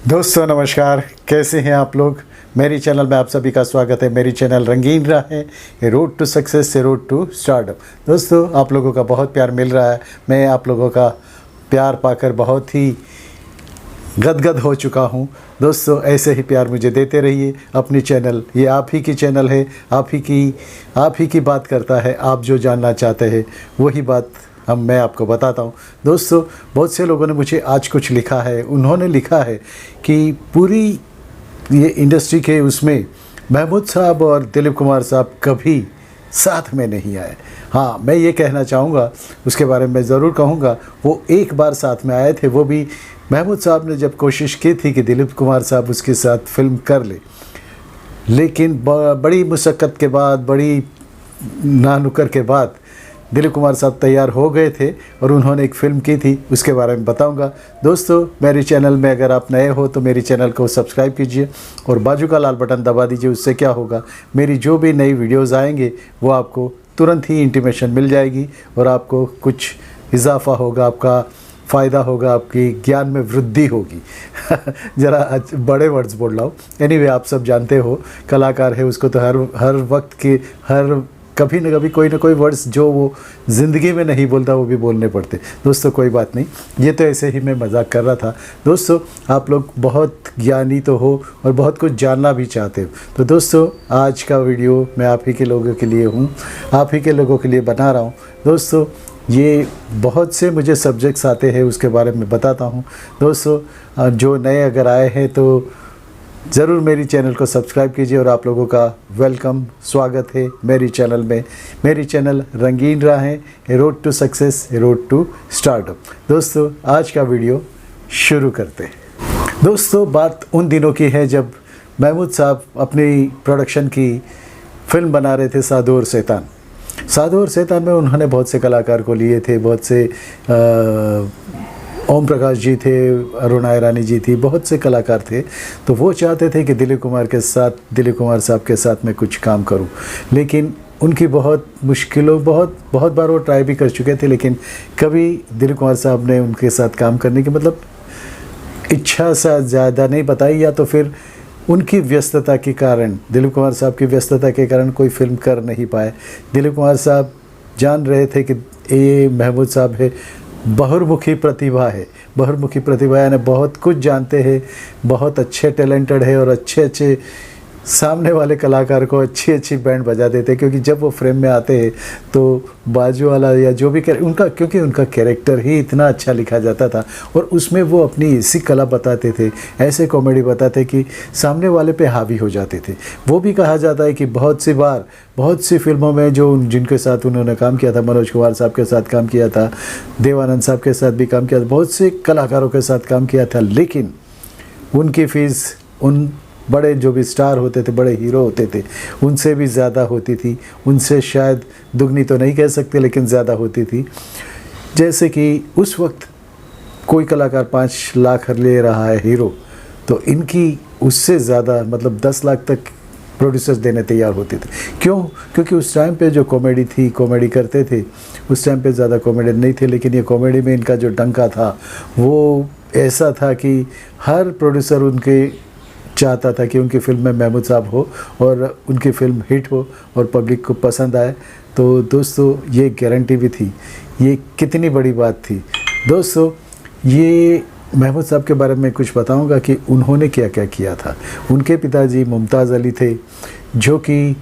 दोस्तों नमस्कार, कैसे हैं आप लोग। मेरी चैनल में आप सभी का स्वागत है। मेरी चैनल रंगीन राह है, ये रोड टू सक्सेस से रोड टू स्टार्टअप। दोस्तों आप लोगों का बहुत प्यार मिल रहा है। मैं आप लोगों का प्यार पाकर बहुत ही गदगद हो चुका हूँ। दोस्तों ऐसे ही प्यार मुझे देते रहिए। अपनी चैनल, ये आप ही की चैनल है, आप ही की बात करता है। आप जो जानना चाहते हैं वही बात मैं आपको बताता हूँ। दोस्तों बहुत से लोगों ने मुझे आज कुछ लिखा है। उन्होंने लिखा है कि पूरी ये इंडस्ट्री के उसमें महमूद साहब और दिलीप कुमार साहब कभी साथ में नहीं आए। हाँ, मैं ये कहना चाहूँगा, उसके बारे में ज़रूर कहूँगा। वो एक बार साथ में आए थे, वो भी महमूद साहब ने जब कोशिश की थी कि दिलीप कुमार साहब उसके साथ फिल्म कर ले, लेकिन बड़ी मुशक्क़त के बाद, बड़ी नानुकर के बाद दिलीप कुमार साहब तैयार हो गए थे और उन्होंने एक फ़िल्म की थी, उसके बारे में बताऊंगा। दोस्तों मेरी चैनल में अगर आप नए हो तो मेरी चैनल को सब्सक्राइब कीजिए और बाजू का लाल बटन दबा दीजिए। उससे क्या होगा, मेरी जो भी नई वीडियोस आएंगे वो आपको तुरंत ही इंटीमेशन मिल जाएगी और आपको कुछ इजाफा होगा, आपका फ़ायदा होगा, आपकी ज्ञान में वृद्धि होगी। ज़रा बड़े वर्ड्स बोल रहा हूँ। एनीवे, आप सब जानते हो कलाकार है, उसको तो हर वक्त के कभी न कभी कोई ना कोई वर्ड्स जो वो ज़िंदगी में नहीं बोलता वो भी बोलने पड़ते। दोस्तों कोई बात नहीं, ये तो ऐसे ही मैं मजाक कर रहा था। दोस्तों आप लोग बहुत ज्ञानी तो हो और बहुत कुछ जानना भी चाहते हो। तो दोस्तों आज का वीडियो मैं आप ही के लोगों के लिए हूँ, आप ही के लोगों के लिए बना रहा हूँ। दोस्तों ये बहुत से मुझे सब्जेक्ट्स आते हैं, उसके बारे में बताता हूँ। दोस्तों जो नए अगर आए हैं तो ज़रूर मेरी चैनल को सब्सक्राइब कीजिए और आप लोगों का वेलकम, स्वागत है मेरी चैनल में। मेरी चैनल रंगीन राह है, a road to success, a road to startup. दोस्तों आज का वीडियो शुरू करते हैं। दोस्तों बात उन दिनों की है जब महमूद साहब अपनी प्रोडक्शन की फ़िल्म बना रहे थे, साधु और शैतान। साधु और शैतान में उन्होंने बहुत से कलाकार को लिए थे, बहुत से ओम प्रकाश जी थे, अरुणा ईरानी जी थी, बहुत से कलाकार थे। तो वो चाहते थे कि दिलीप कुमार साहब के साथ मैं कुछ काम करूं, लेकिन उनकी बहुत मुश्किलों, बहुत बार वो ट्राई भी कर चुके थे, लेकिन कभी दिलीप कुमार साहब ने उनके साथ काम करने की मतलब इच्छा सा ज़्यादा नहीं बताई, या तो फिर उनकी व्यस्तता के कारण, दिलीप कुमार साहब की व्यस्तता के कारण कोई फिल्म कर नहीं पाए। दिलीप कुमार साहब जान रहे थे कि ये महमूद साहब है, बहुमुखी प्रतिभा है, बहुमुखी प्रतिभा यानी बहुत कुछ जानते हैं, बहुत अच्छे टैलेंटेड है और अच्छे सामने वाले कलाकार को अच्छी बैंड बजा देते हैं। क्योंकि जब वो फ्रेम में आते हैं तो बाजू वाला या जो भी क्योंकि उनका कैरेक्टर ही इतना अच्छा लिखा जाता था और उसमें वो अपनी ऐसी कला बताते थे, ऐसे कॉमेडी बताते कि सामने वाले पे हावी हो जाते थे। वो भी कहा जाता है कि बहुत सी फिल्मों में जो जिनके साथ उन्होंने काम किया था, मनोज कुमार साहब के साथ काम किया था, देवानंद साहब के साथ भी काम किया था, बहुत से कलाकारों के साथ काम किया था, लेकिन उनकी फ़ीस उन बड़े जो भी स्टार होते थे, बड़े हीरो होते थे, उनसे भी ज़्यादा होती थी। उनसे शायद दुगनी तो नहीं कह सकते, लेकिन ज़्यादा होती थी। जैसे कि उस वक्त कोई कलाकार 5 लाख ले रहा है हीरो, तो इनकी उससे ज़्यादा मतलब 10 लाख तक प्रोड्यूसर्स देने तैयार होते थे। क्यों? क्योंकि उस टाइम पे जो कॉमेडी थी, कॉमेडी करते थे, उस टाइम पे ज़्यादा कॉमेडियन नहीं थे, लेकिन ये कॉमेडी में इनका जो डंका था वो ऐसा था कि हर प्रोड्यूसर उनके चाहता था कि उनकी फ़िल्म में महमूद साहब हो और उनकी फ़िल्म हिट हो और पब्लिक को पसंद आए। तो दोस्तों ये गारंटी भी थी। ये कितनी बड़ी बात थी। दोस्तों ये महमूद साहब के बारे में कुछ बताऊंगा कि उन्होंने क्या क्या किया था। उनके पिताजी मुमताज़ अली थे, जो कि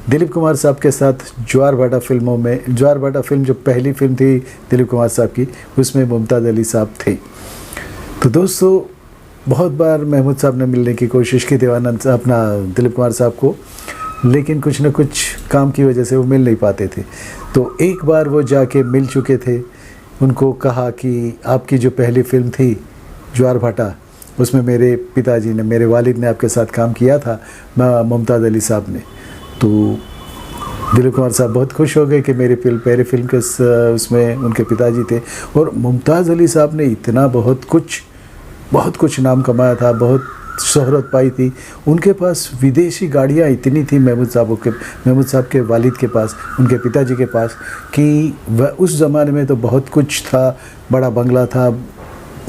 दिलीप कुमार साहब के साथ ज्वार भाटा फिल्मों में, ज्वार भाटा फिल्म जो पहली फिल्म थी दिलीप कुमार साहब की, उसमें मुमताज़ अली साहब थे। तो दोस्तों बहुत बार महमूद साहब ने मिलने की कोशिश की दिलीप कुमार साहब को, लेकिन कुछ न कुछ काम की वजह से वो मिल नहीं पाते थे। तो एक बार वो जाके मिल चुके थे। उनको कहा कि आपकी जो पहली फिल्म थी ज्वार भाटा, उसमें मेरे पिताजी ने, मेरे वालिद ने आपके साथ काम किया था, मुमताज़ अली साहब ने। तो दिलीप कुमार साहब बहुत खुश हो गए कि मेरी पहली फिल्म के उसमें उनके पिताजी थे। और मुमताज़ अली साहब ने इतना बहुत कुछ नाम कमाया था, बहुत शोहरत पाई थी। उनके पास विदेशी गाड़ियाँ इतनी थी महमूद साहब के वालिद के पास, उनके पिताजी के पास, कि वह उस ज़माने में तो बहुत कुछ था, बड़ा बंगला था,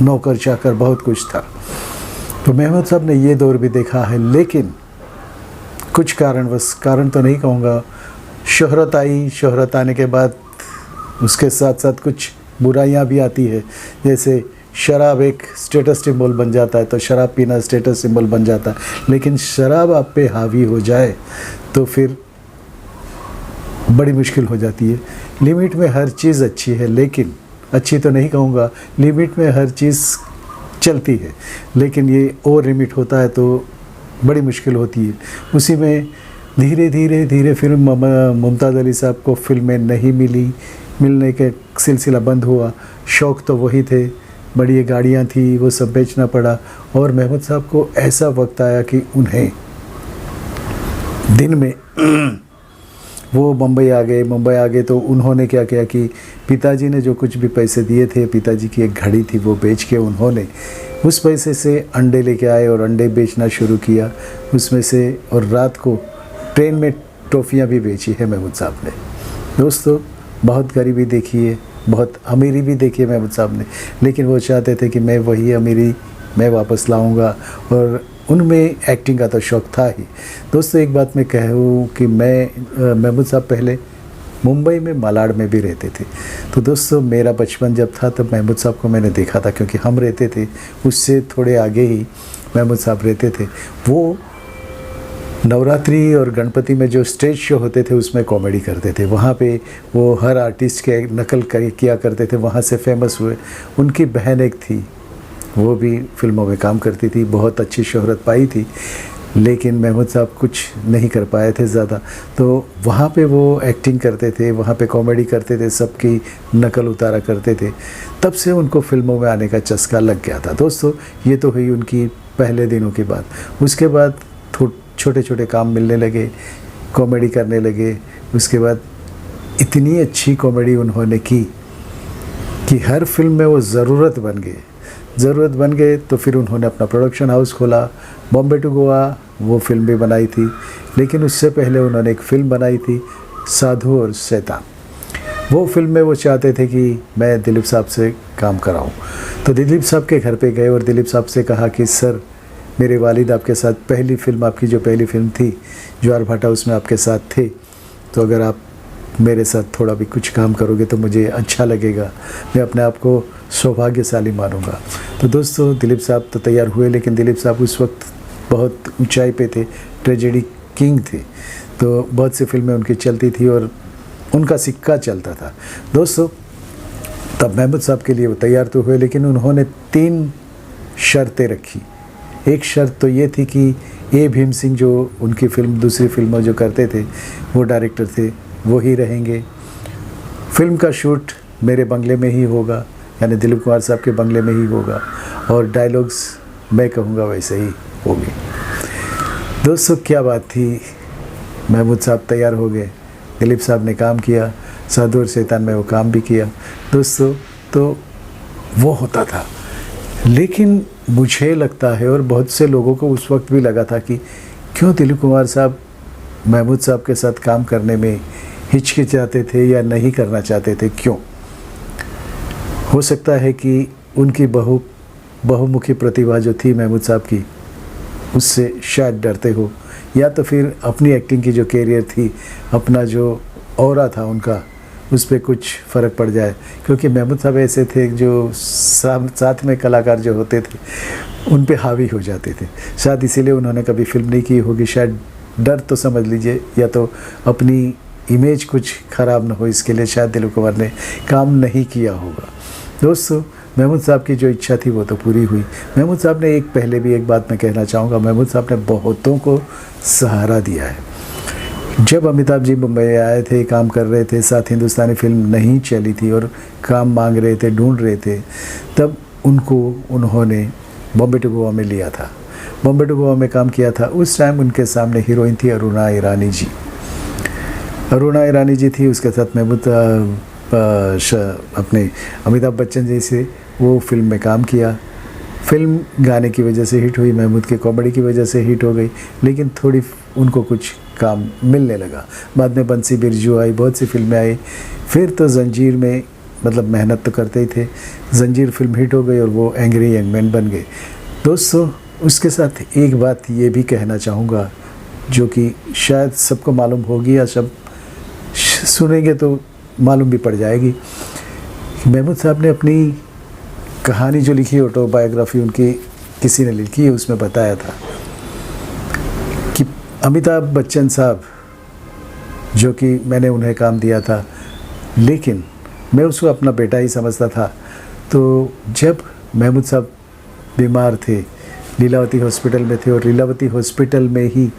नौकर चाकर बहुत कुछ था। तो महमूद साहब ने ये दौर भी देखा है, लेकिन कुछ कारणवश, कारण तो नहीं कहूँगा, शोहरत आई, शोहरत आने के बाद उसके साथ साथ कुछ बुराइयां भी आती है। जैसे शराब एक स्टेटस सिंबल बन जाता है, तो शराब पीना स्टेटस सिंबल बन जाता है, लेकिन शराब आप पे हावी हो जाए तो फिर बड़ी मुश्किल हो जाती है। लिमिट में हर चीज़ अच्छी है, लेकिन अच्छी तो नहीं कहूँगा, लिमिट में हर चीज़ चलती है, लेकिन ये ओवर लिमिट होता है तो बड़ी मुश्किल होती है। उसी में धीरे धीरे धीरे फिर मुमताज़ अली साहब को फिल्में नहीं मिली, मिलने के सिलसिला बंद हुआ। शौक़ तो वही थे, बड़ी गाड़ियाँ थी, वो सब बेचना पड़ा। और महमूद साहब को ऐसा वक्त आया कि उन्हें दिन में वो मुंबई आ गए तो उन्होंने क्या किया कि पिताजी ने जो कुछ भी पैसे दिए थे, पिताजी की एक घड़ी थी, वो बेच के उन्होंने उस पैसे से अंडे लेके आए और अंडे बेचना शुरू किया उसमें से। और रात को ट्रेन में टॉफ़ियाँ भी बेची है महमूद साहब ने। दोस्तों, बहुत गरीबी देखी है, बहुत अमीरी भी देखी है महमूद साहब ने, लेकिन वो चाहते थे कि मैं वही अमीरी मैं वापस लाऊंगा, और उनमें एक्टिंग का तो शौक़ था ही। दोस्तों, एक बात मैं कहूँ कि महमूद साहब पहले मुंबई में मालाड में भी रहते थे। तो दोस्तों, मेरा बचपन जब था तब महमूद साहब को मैंने देखा था, क्योंकि हम रहते थे उससे थोड़े आगे ही महमूद साहब रहते थे। वो नवरात्रि और गणपति में जो स्टेज शो होते थे उसमें कॉमेडी करते थे। वहाँ पे वो हर आर्टिस्ट के नकल किया करते थे, वहाँ से फेमस हुए। उनकी बहन एक थी, वो भी फिल्मों में काम करती थी, बहुत अच्छी शोहरत पाई थी, लेकिन महमूद साहब कुछ नहीं कर पाए थे ज़्यादा। तो वहाँ पे वो एक्टिंग करते थे, वहाँ पे कॉमेडी करते थे, सबकी नकल उतारा करते थे। तब से उनको फिल्मों में आने का चस्का लग गया था। दोस्तों, ये तो हुई उनकी पहले दिनों की बात। उसके बाद छोटे छोटे काम मिलने लगे, कॉमेडी करने लगे। उसके बाद इतनी अच्छी कॉमेडी उन्होंने की कि हर फिल्म में वो ज़रूरत बन गए। तो फिर उन्होंने अपना प्रोडक्शन हाउस खोला, बॉम्बे टू गोवा, वो फिल्म भी बनाई थी। लेकिन उससे पहले उन्होंने एक फ़िल्म बनाई थी, साधु और शैतान। वो फिल्म में वो चाहते थे कि मैं दिलीप साहब से काम कराऊं। तो दिलीप साहब के घर पे गए और दिलीप साहब से कहा कि सर, मेरे वालिद आपके साथ पहली फ़िल्म, आपकी जो पहली फ़िल्म थी ज्वार भाटा, उसमें आपके साथ थे, तो अगर आप मेरे साथ थोड़ा भी कुछ काम करोगे तो मुझे अच्छा लगेगा, मैं अपने आप को सौभाग्यशाली मानूंगा। तो दोस्तों, दिलीप साहब तो तैयार हुए, लेकिन दिलीप साहब उस वक्त बहुत ऊंचाई पे थे, ट्रेजेडी किंग थे, तो बहुत सी फिल्में उनकी चलती थी और उनका सिक्का चलता था। दोस्तों, तब महमूद साहब के लिए वो तैयार तो हुए, लेकिन उन्होंने 3 शर्तें रखी। एक शर्त तो ये थी कि ए भीम सिंह, जो उनकी फिल्म दूसरी फिल्मों जो करते थे, वो डायरेक्टर थे, वो ही रहेंगे। फिल्म का शूट मेरे बंगले में ही होगा, यानी दिलीप कुमार साहब के बंगले में ही होगा, और डायलॉग्स मैं कहूँगा वैसे ही होंगे। दोस्तों, क्या बात थी। महमूद साहब तैयार हो गए, दिलीप साहब ने काम किया, साधु और शैतान में वो काम भी किया। दोस्तों, तो वो होता था। लेकिन मुझे लगता है, और बहुत से लोगों को उस वक्त भी लगा था, कि क्यों दिलीप कुमार साहब महमूद साहब के साथ काम करने में हिचकिचाते थे या नहीं करना चाहते थे, क्यों? हो सकता है कि उनकी बहुमुखी प्रतिभा जो थी महमूद साहब की, उससे शायद डरते हो, या तो फिर अपनी एक्टिंग की जो कैरियर थी, अपना जो ऑरा था उनका, उस पर कुछ फ़र्क पड़ जाए। क्योंकि महमूद साहब ऐसे थे जो साथ में कलाकार जो होते थे उन पे हावी हो जाते थे। शायद इसीलिए उन्होंने कभी फिल्म नहीं की होगी, शायद डर तो समझ लीजिए, या तो अपनी इमेज कुछ ख़राब ना हो, इसके लिए शायद दिलीप कुमार ने काम नहीं किया होगा। दोस्तों, महमूद साहब की जो इच्छा थी वो तो पूरी हुई। महमूद साहब ने पहले भी एक बात मैं कहना चाहूँगा, महमूद साहब ने बहुतों को सहारा दिया है। जब अमिताभ जी मुंबई आए थे, काम कर रहे थे, साथ हिंदुस्तानी फिल्म नहीं चली थी और काम मांग रहे थे, ढूंढ रहे थे, तब उन्होंने बॉम्बे टू गोवा में लिया था। बॉम्बे टू गोवा में काम किया था। उस टाइम उनके सामने हीरोइन थी अरुणा ईरानी जी। अरुणा ईरानी जी थी, उसके साथ महमूद अपने अमिताभ बच्चन जी से वो फिल्म में काम किया। फिल्म गाने की वजह से हिट हुई, महमूद के कॉमेडी की वजह से हिट हो गई, लेकिन थोड़ी उनको कुछ काम मिलने लगा। बाद में बंसी बिरजू आई, बहुत सी फिल्में आई। फिर तो जंजीर में, मतलब मेहनत तो करते ही थे, जंजीर फिल्म हिट हो गई और वो एंग्री यंग मैन बन गए। दोस्तों, उसके साथ एक बात ये भी कहना चाहूँगा जो कि शायद सबको मालूम होगी या सब सुनेंगे तो मालूम भी पड़ जाएगी। महमूद साहब ने अपनी कहानी जो लिखी, ऑटोबायोग्राफी उनकी किसी ने लिखी है, उसमें बताया था कि अमिताभ बच्चन साहब जो कि मैंने उन्हें काम दिया था, लेकिन मैं उसको अपना बेटा ही समझता था। तो जब महमूद साहब बीमार थे, लीलावती हॉस्पिटल में थे, और लीलावती हॉस्पिटल में ही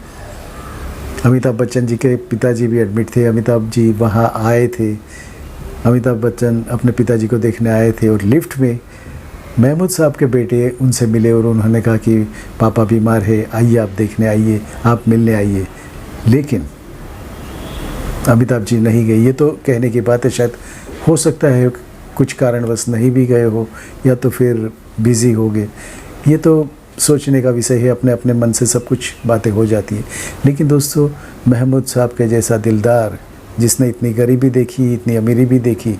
अमिताभ बच्चन जी के पिताजी भी एडमिट थे। अमिताभ जी वहाँ आए थे, अमिताभ बच्चन अपने पिताजी को देखने आए थे, और लिफ्ट में महमूद साहब के बेटे उनसे मिले और उन्होंने कहा कि पापा बीमार है, आइए आप देखने आइए, आप मिलने आइए। लेकिन अमिताभ जी नहीं गए। ये तो कहने की बात है, शायद हो सकता है कुछ कारणवश नहीं भी गए हो या तो फिर बिज़ी हो गए। ये तो सोचने का विषय है, अपने अपने मन से सब कुछ बातें हो जाती है। लेकिन दोस्तों, महमूद साहब के जैसा दिलदार, जिसने इतनी गरीबी देखी, इतनी अमीरी भी देखी,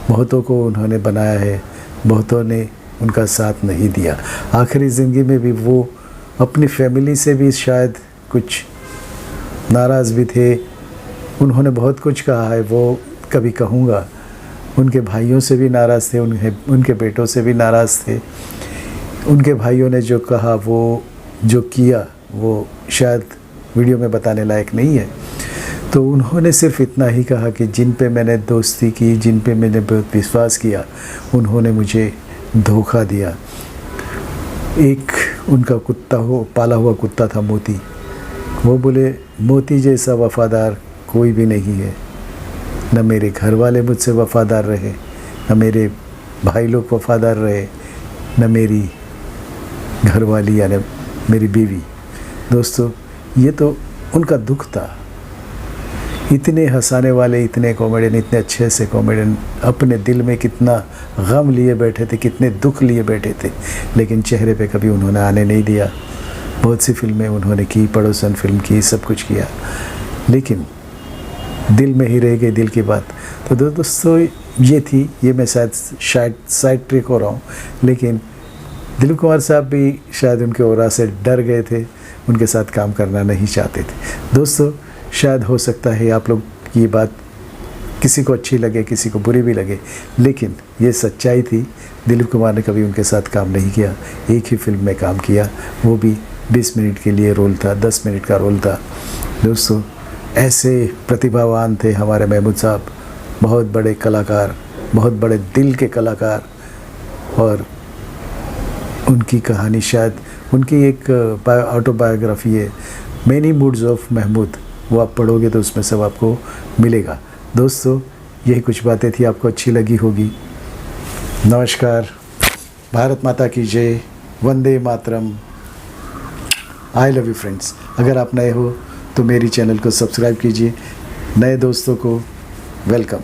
बहुतों को उन्होंने बनाया है, बहुतों ने उनका साथ नहीं दिया। आखिरी ज़िंदगी में भी वो अपनी फैमिली से भी शायद कुछ नाराज़ भी थे। उन्होंने बहुत कुछ कहा है, वो कभी कहूँगा। उनके भाइयों से भी नाराज़ थे, उनके बेटों से भी नाराज़ थे। उनके भाइयों ने जो कहा, वो जो किया, वो शायद वीडियो में बताने लायक नहीं है। तो उन्होंने सिर्फ इतना ही कहा कि जिन पे मैंने दोस्ती की, जिन पे मैंने बहुत विश्वास किया, उन्होंने मुझे धोखा दिया। एक उनका कुत्ता पाला हुआ कुत्ता था मोती। वो बोले, मोती जैसा वफ़ादार कोई भी नहीं है। न मेरे घर वाले मुझसे वफ़ादार रहे, न मेरे भाई लोग वफ़ादार रहे, न मेरी घरवाली यानी मेरी बीवी। दोस्तों, ये तो उनका दुख था। इतने हंसाने वाले, इतने कॉमेडियन, इतने अच्छे से कॉमेडियन अपने दिल में कितना गम लिए बैठे थे, कितने दुख लिए बैठे थे, लेकिन चेहरे पे कभी उन्होंने आने नहीं दिया। बहुत सी फिल्में उन्होंने की, पड़ोसन फिल्म की, सब कुछ किया, लेकिन दिल में ही रह गई दिल की बात। तो दोस्तों, ये थी, ये मैं शायद साइड ट्रिक हो रहा हूँ, लेकिन दिलीप कुमार साहब भी शायद उनके ऑरा से डर गए थे, उनके साथ काम करना नहीं चाहते थे। दोस्तों, शायद हो सकता है आप लोग की बात किसी को अच्छी लगे, किसी को बुरी भी लगे, लेकिन ये सच्चाई थी। दिलीप कुमार ने कभी उनके साथ काम नहीं किया, एक ही फिल्म में काम किया, वो भी 20 मिनट के लिए रोल था, 10 मिनट का रोल था। दोस्तों, ऐसे प्रतिभावान थे हमारे महमूद साहब, बहुत बड़े कलाकार, बहुत बड़े दिल के कलाकार। और उनकी कहानी, शायद उनकी एक ऑटोबायोग्राफी है, मैनी मूड्स ऑफ महमूद, वो आप पढ़ोगे तो उसमें सब आपको मिलेगा। दोस्तों, यही कुछ बातें थी, आपको अच्छी लगी होगी। नमस्कार, भारत माता की जय, Vande Mataram, I love you friends. अगर आप नए हो तो मेरी चैनल को सब्सक्राइब कीजिए, नए दोस्तों को welcome.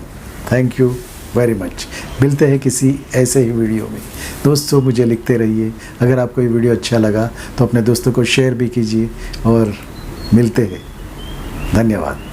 Thank you very much. मिलते हैं किसी ऐसे ही वीडियो में। दोस्तों, मुझे लिखते रहिए। अगर आपको ये वीडियो अच्छा लगा तो अपने दोस्तों को शेयर भी कीजिए, और मिलते हैं। धन्यवाद।